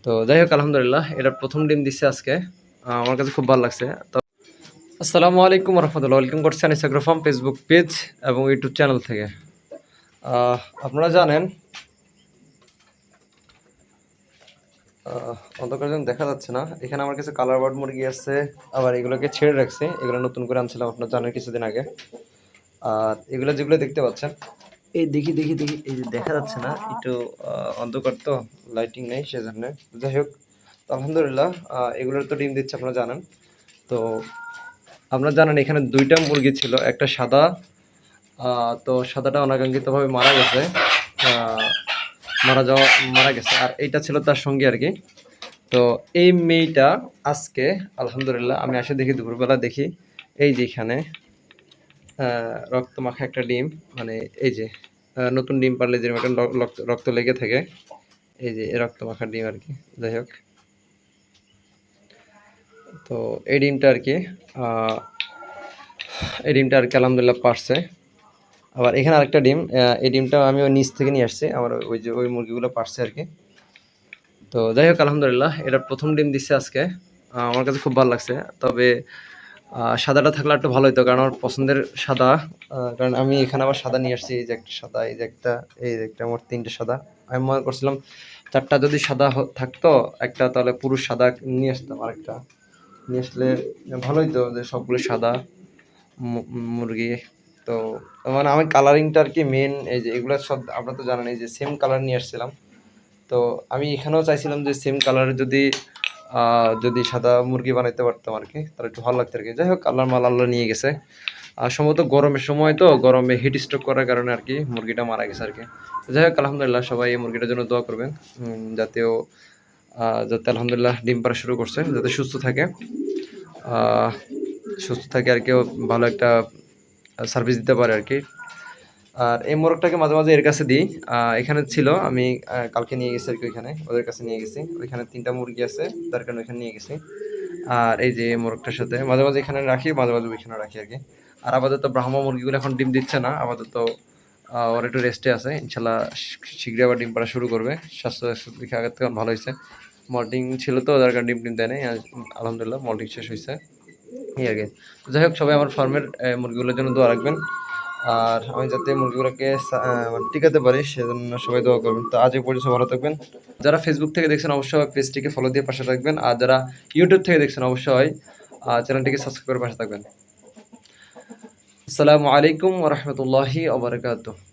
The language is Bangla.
তো যাই হোক আলহামদুলিল্লাহ এটা প্রথম ডিম দিচ্ছে আজকে। আমার কাছে খুব ভালো লাগছে। তো আসসালামু আলাইকুম রহমতুল্লাহ, ওয়েলকাম করছেন ইনস্টাগ্রাম ফার্ম ফেসবুক পেজ এবং ইউটিউব চ্যানেল থেকে। আপনারা জানেন অন্ধকার যেন দেখা যাচ্ছে না, এখানে আমার কাছে কালার বার্ড মুরগি আছে, আবার এগুলোকে ছেড়ে রাখছে। এগুলো নতুন করে আনছিলাম, আপনারা জানেন কিছুদিন আগে। আর এগুলো যেগুলো দেখতে পাচ্ছেন, এই দেখি দেখি দেখি এই যে দেখা যাচ্ছে না, একটু অন্ধকার তো, লাইটিং নেই সেজন্য। যাই হোক আলহামদুলিল্লাহ এগুলোর তো ডিম দিচ্ছে, আপনারা জানেন। তো আপনারা জানেন এখানে দুইটা মুরগি ছিল, একটা সাদা, তো সাদাটা অনাকাঙ্ক্ষিতভাবে মারা গেছে, মারা গেছে। আর এইটা ছিল তার সঙ্গী আর কি। তো এই মেয়েটা আজকে আলহামদুলিল্লাহ আমি আসে দেখি, দুপুরবেলা দেখি এই যে এখানে রক্ত মাখা একটা ডিম, মানে এই যে নতুন ডিম পারলে যে একটা রক্ত লেগে থাকে, এই যে রক্ত মাখা ডিম আর কি। যাই হোক, তো এই ডিমটা আর কি আলহামদুলিল্লাহ পারছে। আবার এখানে আরেকটা ডিম, এই ডিমটা আমি ওই নিচ থেকে নিয়ে আসছি, আমার ওই যে ওই মুরগিগুলো পারছে আর কি। তো যাই হোক আলহামদুলিল্লাহ এটা প্রথম ডিম দিচ্ছে আজকে। আমার কাছে খুব ভালো লাগছে। তবে সাদাটা থাকলে একটু ভালো হতো, কারণ আমার পছন্দের সাদা। কারণ আমি এখানে আবার সাদা নিয়ে আসছি, এই যে একটা সাদা, এই যে একটা, এই যে একটা, আমার তিনটে সাদা। আমি মনে করছিলাম চারটা যদি সাদা থাকতো একটা, তাহলে পুরো সাদা নিয়ে আসতাম। আরেকটা নিয়ে আসলে ভালো হতো, যে সবগুলো সাদা মুরগি। তো মানে আমি কালারিংটা আর কি মেন, এই যে এগুলো সব আপনারা তো জানেন, এই যে সেম কালার নিয়ে আসছিলাম। তো আমি এখানেও চাইছিলাম যে সেম কালারের যদি সাদা মুরগি বানাইতে পারতাম আর কি, তাহলে একটু ভালো লাগতো আর কি। যাই হোক আল্লাহর মাল আল্লাহ নিয়ে গেছে। আর সম্ভবত গরমের সময়, তো গরমে হিট স্ট্রোক করার কারণে আর কি মুরগিটা মারা গেছে আর কি। যাই হোক আলহামদুলিল্লাহ সবাই এই মুরগিটার জন্য দোয়া করবেন, যাতে আলহামদুলিল্লাহ ডিম পাড়া শুরু করছে, যাতে সুস্থ থাকে আর কেউ ভালো একটা সার্ভিস দিতে পারে আর কি। আর এই মোরগটাকে মাঝে মাঝে এর কাছে দিই। এখানে ছিল, আমি কালকে নিয়ে গেছি আর কি, ওইখানে ওদের কাছে নিয়ে গেছি। ওইখানে 3টা মুরগি আছে, তার কারণে ওইখানে নিয়ে গেছি। আর এই যে মোরগটার সাথে মাঝে মাঝে এখানে রাখি, মাঝে মাঝে ওইখানে রাখি আর কি। আর আপাতত ব্রাহ্মা মুরগিগুলো এখন ডিম দিচ্ছে না, আপাতত ওরা একটু রেস্টে আছে। ইনশাল্লাহ শীঘ্রই আবার ডিম পাড়া শুরু করবে। স্বাস্থ্য দিকে আগের থেকে ভালো হয়েছে। মল্টিং ছিল তো, যার কারণে ডিম দেয় নাই। আলহামদুলিল্লাহ মল্টিং শেষ হয়েছে এই আর কি। যাই হোক সবাই আমার ফার্মের মুরগিগুলোর জন্য দোয়া রাখবেন, আর আমি যাতে মুরগিগুলোকে টিকাতে পারি সেজন্য সবাই দোয়া করবেন। তো আজ এই পর্যন্ত, ভালো থাকবেন। যারা ফেসবুক থেকে দেখছেন অবশ্যই পেজটিকে ফলো দিয়ে পাশে থাকবেন, আর যারা ইউটিউব থেকে দেখছেন অবশ্যই চ্যানেলটিকে সাবস্ক্রাইব করে পাশে থাকবেন। আসসালামু আলাইকুম ওয়া রাহমাতুল্লাহি ওয়া বারাকাতুহু।